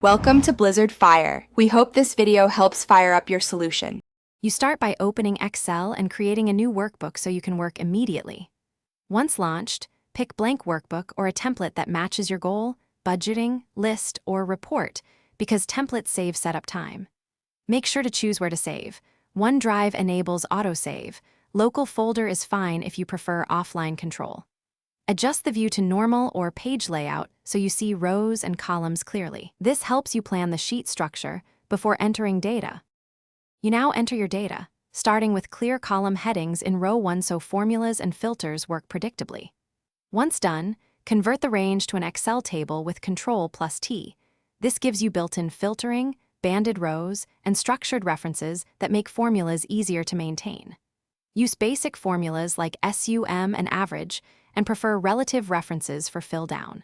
Welcome to Blizzard Fire. We hope this video helps fire up your solution. You start by opening Excel and creating a new workbook so you can work immediately. Once launched, pick blank workbook or a template that matches your goal, budgeting, list, or report, because templates save setup time. Make sure to choose where to save. OneDrive enables autosave. Local folder is fine if you prefer offline control. Adjust the view to normal or page layout so you see rows and columns clearly. This helps you plan the sheet structure before entering data. You now enter your data, starting with clear column headings in row 1 so formulas and filters work predictably. Once done, convert the range to an Excel table with Ctrl+T. This gives you built-in filtering, banded rows, and structured references that make formulas easier to maintain. Use basic formulas like SUM and average, and prefer relative references for fill down.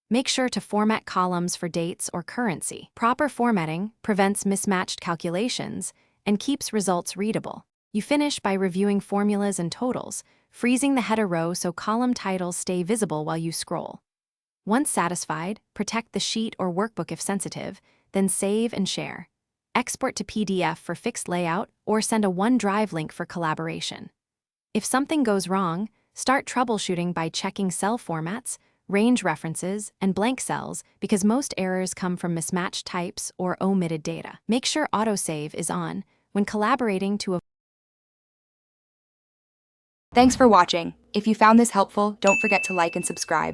Make sure to format columns for dates or currency. Proper formatting prevents mismatched calculations and keeps results readable. You finish by reviewing formulas and totals, freezing the header row so column titles stay visible while you scroll. Once satisfied, protect the sheet or workbook if sensitive, then save and share. Export to PDF for fixed layout or send a OneDrive link for collaboration. If something goes wrong, start troubleshooting by checking cell formats, range references, and blank cells because most errors come from mismatched types or omitted data. Make sure autosave is on when collaborating to avoid. Thanks for watching. If you found this helpful, don't forget to like and subscribe.